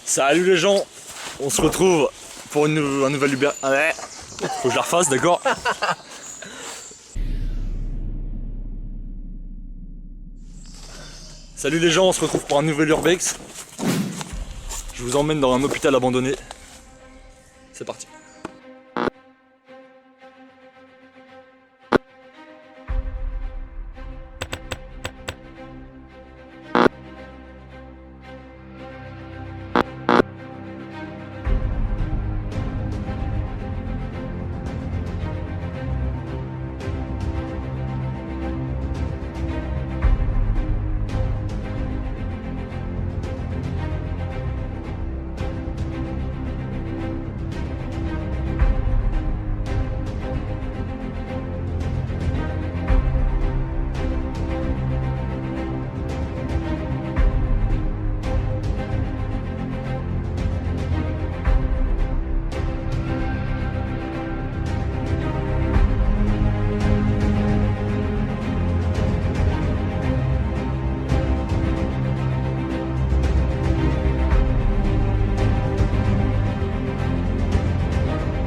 Salut les gens, on se retrouve pour un nouvel Uber. Ah ouais. Faut que je la refasse, d'accord. Salut les gens, on se retrouve pour un nouvel Urbex. Je vous emmène dans un hôpital abandonné. C'est parti.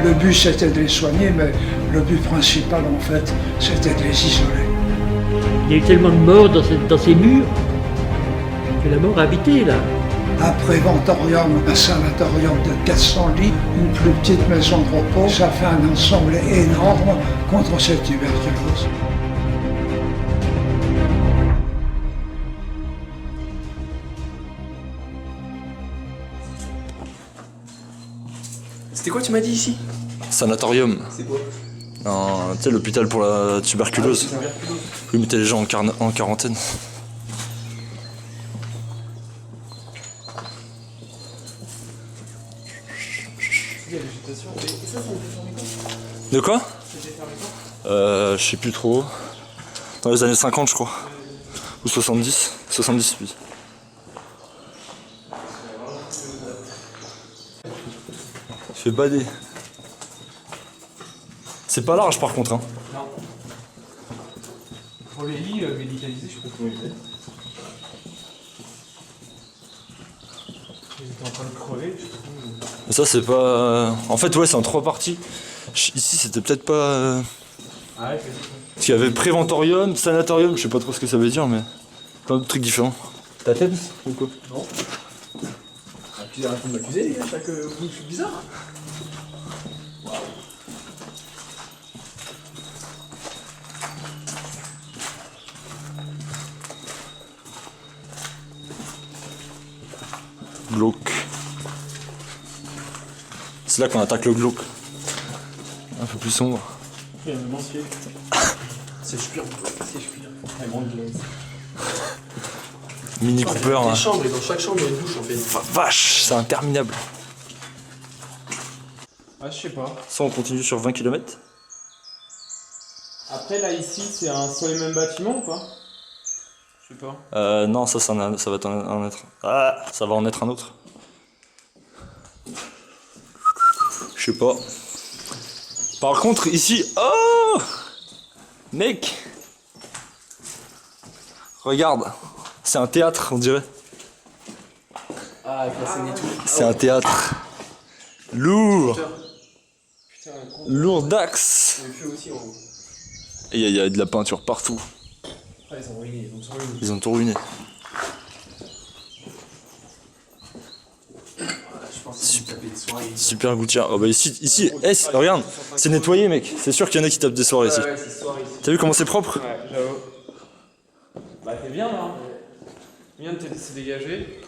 Le but c'était de les soigner, mais le but principal en fait c'était de les isoler. Il y a eu tellement de morts dans ces murs que la mort a habité là. Un préventorium, un sanatorium de 400 lits, une plus petite maison de repos, ça fait un ensemble énorme contre cette tuberculose. C'était quoi tu m'as dit ici? Sanatorium. C'est quoi? Tu sais, l'hôpital pour la tuberculose. Vous mettez les gens en quarantaine. De quoi? Je sais plus trop. Dans les années 50 je crois. Ou 70. 70 oui. Je fais bader. C'est pas large par contre hein. Non. Pour les lits médicalisés, je sais pas comment ils étaient. Ils étaient en train de crever, je sais pas comment. Mais ça c'est pas... En fait ouais c'est en 3 parties. Ici c'était peut-être pas... Ah ouais, Parce qu'il y avait préventorium, sanatorium, je sais pas trop ce que ça veut dire mais... Plein de trucs différents. Ta tête ou quoi? Non. Arrêtez de m'accuser, les gars, chaque bout, je suis bizarre. Glauque. C'est là qu'on attaque le glauque. Un peu plus sombre. Il y a un lancier. C'est je pire. Un grand glace. Mini Cooper là. Des chambres, et dans chaque chambre il y a une douche en fait. Vache, c'est interminable. Ah, je sais pas. Ça on continue sur 20 km. Après là ici c'est un seul et même bâtiment ou pas? Je sais pas. Non ça va en être... Ah, ça va en être un autre. Je sais pas. Par contre ici... Oh mec, regarde. C'est un théâtre on dirait. Ah, avec la scène et tout. C'est un théâtre. Lourd. Putain, Lourd d'axe. le feu aussi en haut. Et il y a de la peinture partout. Ah, ils ont ruiné, ils ont tout ruiné. Ils ont tout ruiné. Je pense qu'ils ont tapé des soirées. Super gouttière. Oh bah ici, regarde, c'est nettoyé mec. C'est sûr qu'il y en a qui tapent des soirées ici. Ouais, c'est soirée ici. T'as vu comment c'est propre? Ouais, j'avoue. Bah, t'es bien là. Bien de te laisser dégager.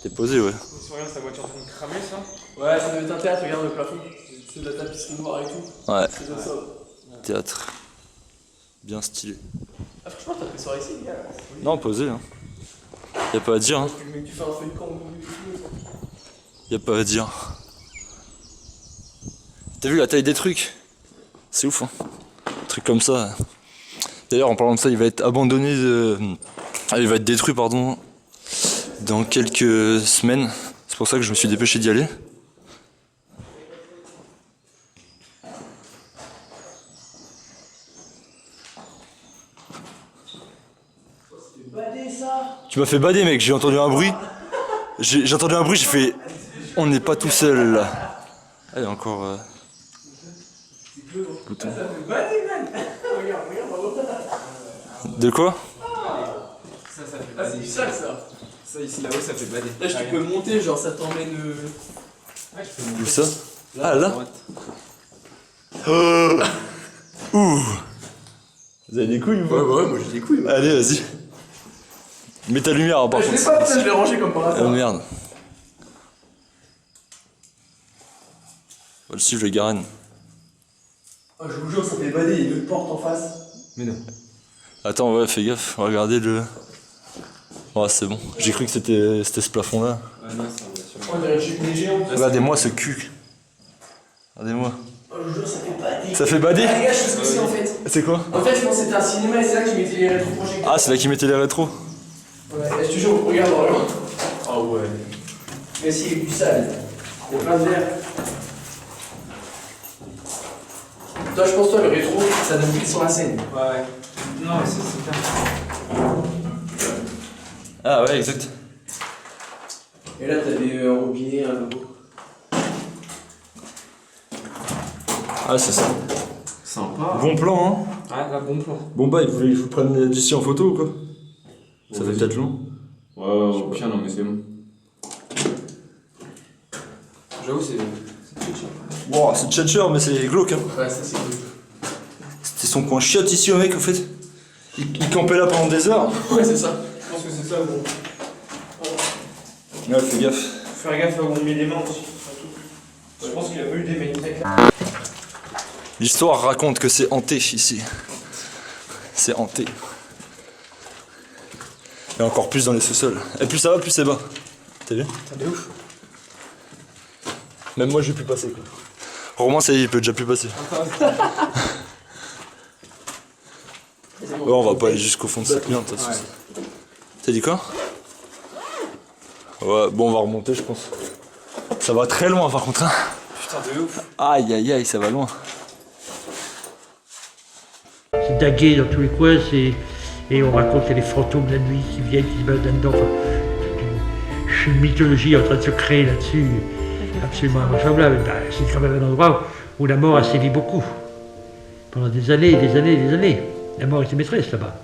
T'es posé ouais. C'est rien, sa voiture en train de cramer ça. Ouais, ça doit être un théâtre, regarde le plafond. C'est de la tapisserie noire et tout. Ouais. C'est de ça. Théâtre. Bien stylé. Ah, franchement, t'as fait soirée ici, les gars. Non, posé hein. Y'a pas à dire hein. Le mec, tu fais un feu de camp au bout du tout. Y'a pas à dire. T'as vu la taille des trucs? C'est ouf hein. Un truc comme ça. D'ailleurs en parlant de ça, il va être abandonné il va être détruit pardon dans quelques semaines. C'est pour ça que je me suis dépêché d'y aller. C'était badé ça. Tu m'as fait bader, mec, j'ai entendu un bruit. J'ai entendu un bruit, j'ai fait... On n'est pas tout seul, là. Ah, il y a encore... Bouton. De quoi? Ah, c'est du sale ça. Ça ici là-haut ça fait bader. Là, tu peux monter, genre ça t'emmène. Où ça? Ah, là? Ouh. Vous avez des couilles ou pas? Ouais, moi j'ai des couilles. Allez, vas-y. Mets ta lumière, hein, par Je contre. l'ai pas, putain, je l'ai rangé comme par Oh hasard. merde. Oh, le cible, le Garen. Oh, je vous jure, ça fait bader, il y a une autre porte en face. Mais non. Attends, ouais, fais gaffe, regardez le... Ouais, c'est bon. J'ai cru que c'était ce plafond-là. Ah non, ça va sûrement. On dirait une chute des géants. Regardez-moi ce cul. Regardez-moi. Oh, je vous jure, ça fait bader. Ça fait bader? Ah, les gars, je sais ce que c'est en fait. C'est quoi? En fait, je pense que c'était un cinéma et c'est là qu'ils mettaient les rétroprojecteurs. Ah, c'est là qui mettait les rétros. Ouais, je te jure, regarde dans le loin. Ah ouais. Mais si, il y a du sale. Il y a plein de verre. Toi, je pense, toi, le rétro, ça donne pile sur la scène. Ouais. Non, mais c'est clair. Ah ouais, exact. Et là, t'avais un robinet, un logo. Ah, c'est ça. Sympa. Bon plan, hein. Ouais, là, bon plan. Bon bah, il voulait que je vous prenne d'ici en photo ou quoi? Ça fait peut-être long. Ouais, au pire, non, mais c'est bon. J'avoue, c'est triché. Wow, c'est Tchatcher, mais c'est glauque, hein. Ouais, ça, c'est cool. C'était son coin chiotte ici, au mec, au fait. Il campait là pendant des heures. Ouais, c'est ça. Je pense que c'est ça, bon. Ouais, fais gaffe. Faut faire gaffe à où on met les mains aussi, surtout. Je pense qu'il a pas eu des mains très claires. L'histoire raconte que c'est hanté ici. C'est hanté. Et encore plus dans les sous-sols. Et plus ça va, plus c'est bas. T'as vu? T'as de ouf. Même moi, je vais plus passer, quoi. Romain, ça y est, il peut déjà plus passer. Ouais, on va pas aller jusqu'au fond de cette merde, de toute façon. T'as dit quoi? Ouais, bon, on va remonter, je pense. Ça va très loin, par contre, hein. Putain, de ouf. Aïe, aïe, aïe, ça va loin. C'est dagué dans tous les coins, et on raconte qu'il y a des fantômes la nuit qui viennent, qui se baladent là-dedans. Enfin, une mythologie en train de se créer là-dessus, absolument invraisemblable. Ben, c'est quand même un endroit où la mort a sévi beaucoup. Pendant des années, des années, des années. La mort était maîtresse là-bas.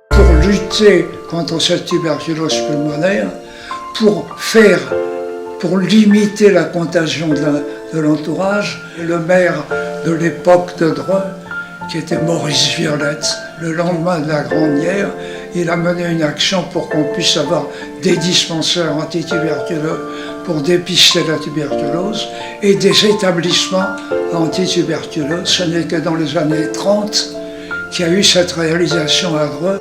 Pour lutter contre cette tuberculose pulmonaire, pour limiter la contagion de l'entourage, le maire de l'époque de Dreux, qui était Maurice Violette, le lendemain de la Grande Guerre, il a mené une action pour qu'on puisse avoir des dispensaires antituberculeux pour dépister la tuberculose et des établissements antituberculeux. Ce n'est que dans les années 30 qu'il y a eu cette réalisation à Dreux.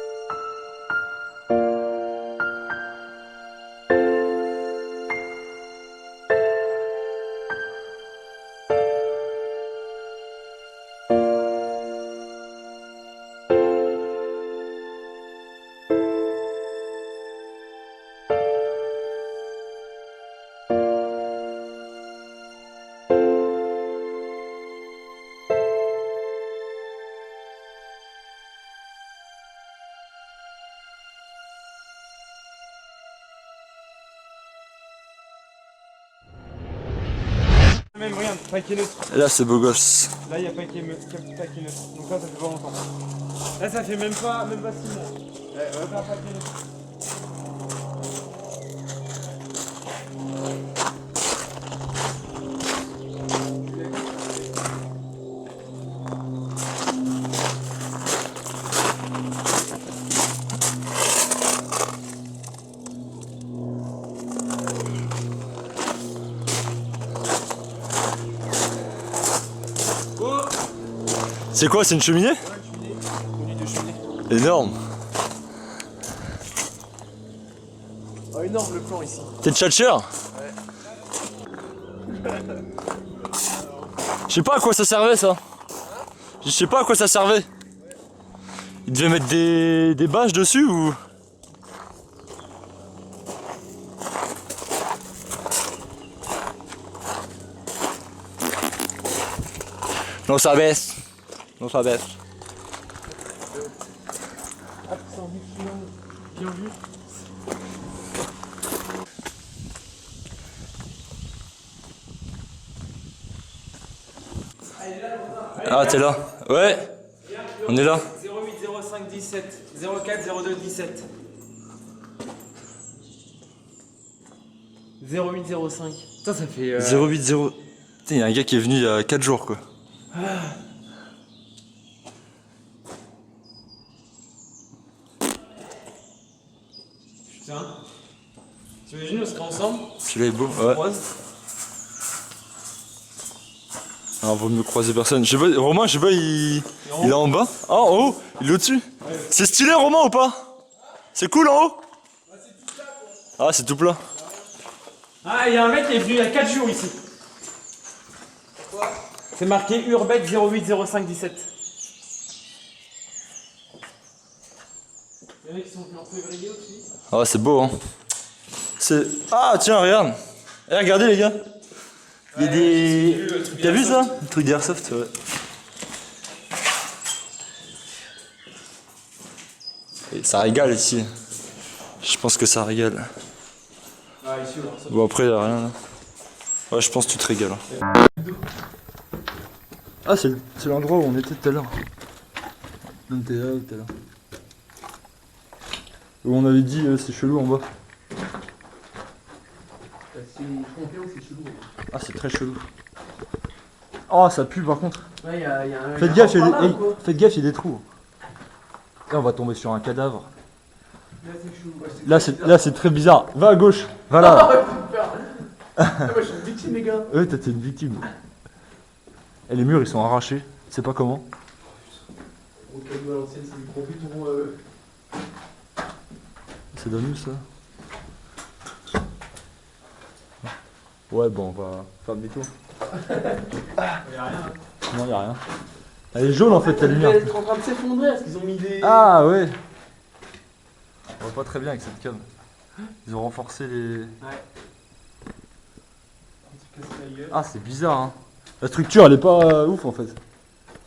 Même regarde, paquet neutre. Et là, c'est beau gosse. Là, il y a paquet neutre. Donc là, ça fait pas longtemps. Là, ça fait même pas 6 mois. Ouais, on va faire paquet neutre. C'est quoi, c'est une cheminée? Énorme. Oh, énorme le plan ici. T'es Tchatcher? Je sais pas à quoi ça servait ça. Je sais pas à quoi ça servait. Il devait mettre des bâches dessus ou... Non, ça baisse. Non, ça baisse. Bien vu. Ah, t'es là. Ouais. On est là. 08 05 17 04 02 17 08 05. Putain, ça fait 080. Putain, il y a un gars qui est venu il y a 4 jours quoi. Putain. T'imagines, on serait ensemble, Celui-là est beau. on Ouais. croise. Alors, vaut mieux croiser personne. Je sais pas, Romain, je sais pas, il est en bas. Ah, en haut. Il est au-dessus. C'est stylé, Romain, ou pas? C'est cool en haut? Ah, c'est tout plat. Ah, il y a un mec qui est venu il y a 4 jours ici. Quoi? C'est marqué Urbex 08 05 17. Il y en a qui sont venus en février aussi. Ah, c'est beau, hein. C'est... Ah, tiens, regarde. Eh, regardez, les gars. Il y a des... T'as vu ça? Le truc d'airsoft, ouais. Et ça régale ici. Je pense que ça régale. Ah, ici, on ça. Bon, après, y a rien là. Ouais, je pense que tu te régales. Ah, c'est l'endroit où on était tout à l'heure. Non, t'es là, t'es là. Où on avait dit c'est chelou en bas. Ah, c'est très chelou. Oh, ça pue par contre. Ouais, il y a un. Faites gaffe, faites gaffe, il y a des trous. Là, on va tomber sur un cadavre. Là, c'est très bizarre. Va à gauche. Va là. Moi, je suis une victime, les gars. Ouais, t'es une victime. Et les murs, ils sont arrachés. Tu sais pas comment. Au cadeau à l'ancienne, c'est du profit pour. C'est de nous, ça. Ouais, bon, on va faire demi-tour. Y'a rien. Non, y'a rien. Elle est jaune en fait, ta lumière. Elle est en train de s'effondrer parce qu'ils ont mis des. Ah ouais. On voit pas très bien avec cette cam. Ils ont renforcé les... Ah, c'est bizarre, hein. La structure, elle est pas ouf en fait.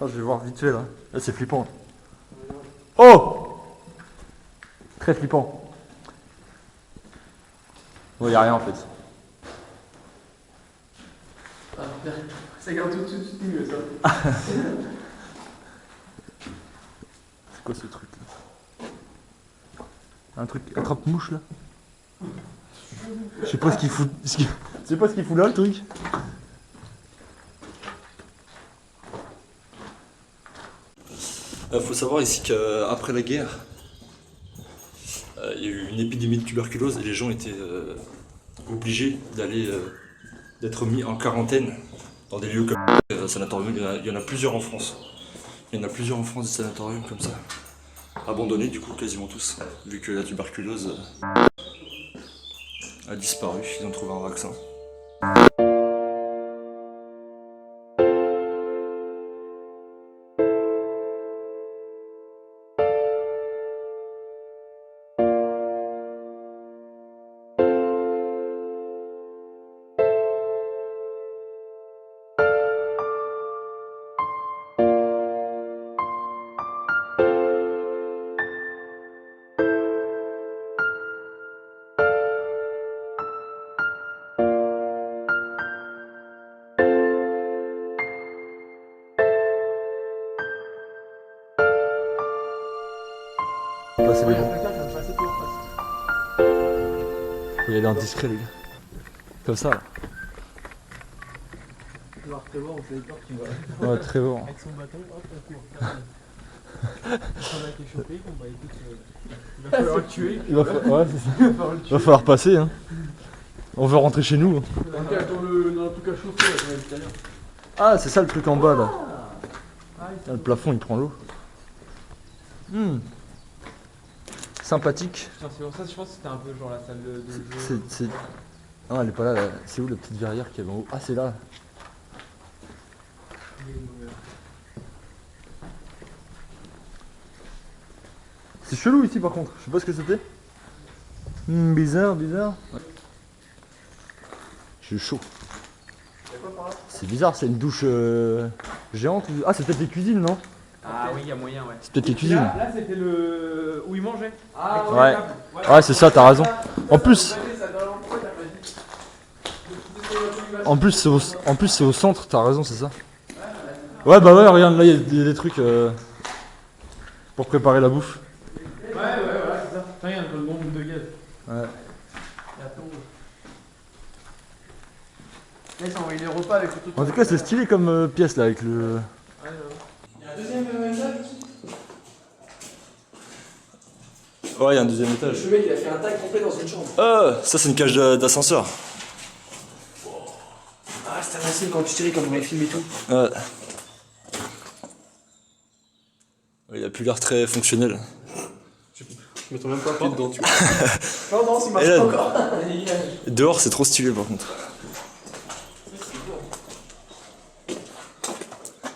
Ah, je vais voir vite fait là. Là, c'est flippant. Oh! Très flippant. Ouais, y'a rien en fait. Ça garde tout de suite mieux, ça. C'est quoi ce truc là? Un truc attrape-mouche là? Je sais pas ce qu'il fout. Je sais pas ce qu'il fout là le truc. Faut savoir ici qu'après la guerre, il y a eu une épidémie de tuberculose et les gens étaient obligés d'être mis en quarantaine dans des lieux comme sanatorium. Il y en a plusieurs en France. Il y en a plusieurs en France des sanatoriums comme ça. Abandonnés du coup quasiment tous, vu que la tuberculose a disparu, ils ont trouvé un vaccin. Passer les bons. Faut y aller en discret les gars. Comme ça là. Trevor, on savait pas qu'il va. Ouais, très bon. Avec son bâton, hop, on court. Quand on a été chopé, bon bah écoute, il va falloir le tuer. Ouais, c'est ça. Il va falloir passer hein. On veut rentrer chez nous. Dans le truc à chauffer, là, qu'on a dit tout à l'heure. Ah, c'est ça le truc en bas là. Ah, le plafond il prend l'eau. Sympathique. Putain, c'est pour ça que je pense que c'était un peu genre la salle de jeu. C'est... Non, elle est pas là, là. C'est où la petite verrière qu'il y avait en haut? Ah, c'est là. C'est chelou ici par contre, je sais pas ce que c'était. Bizarre. Ouais. J'ai chaud. C'est bizarre, c'est une douche géante. Ah, c'est peut-être les cuisines, non? Ah oui, il y a moyen, ouais. C'est peut-être les cuisines. Là c'était le. où il mangeait. Ah Ouais. Ouais, c'est ça, t'as raison. En plus, c'est au centre, t'as raison, c'est ça. Ouais, bah ouais, regarde, là, il y a des trucs pour préparer la bouffe. Ouais, c'est ça. Regarde, le bon bout de gaz. Ouais. Là, ils ont envoyé les repas avec le truc. En tout cas, c'est stylé comme pièce là, avec le. Il y a un deuxième étage aussi. Ouais, il y a un deuxième étage. Le mec, il a fait un tag complet dans une chambre. Ah, ça, c'est une cage d'ascenseur. Ah, c'était facile quand tu tirais, comme dans les films et tout. Ouais. Il a plus l'air très fonctionnel. Je mettrais même pas un pied dedans, tu vois. Non, il marche Et là- pas encore. Dehors, c'est trop stylé par contre.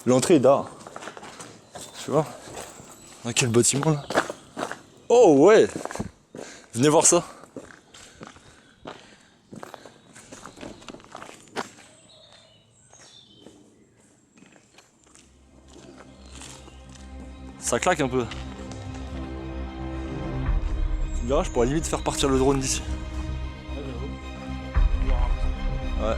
L'entrée est d'art. Tu vois? Dans quel bâtiment là? Oh ouais! Venez voir ça. Ça claque un peu. Tu me diras, je pourrais limite faire partir le drone d'ici. Ouais.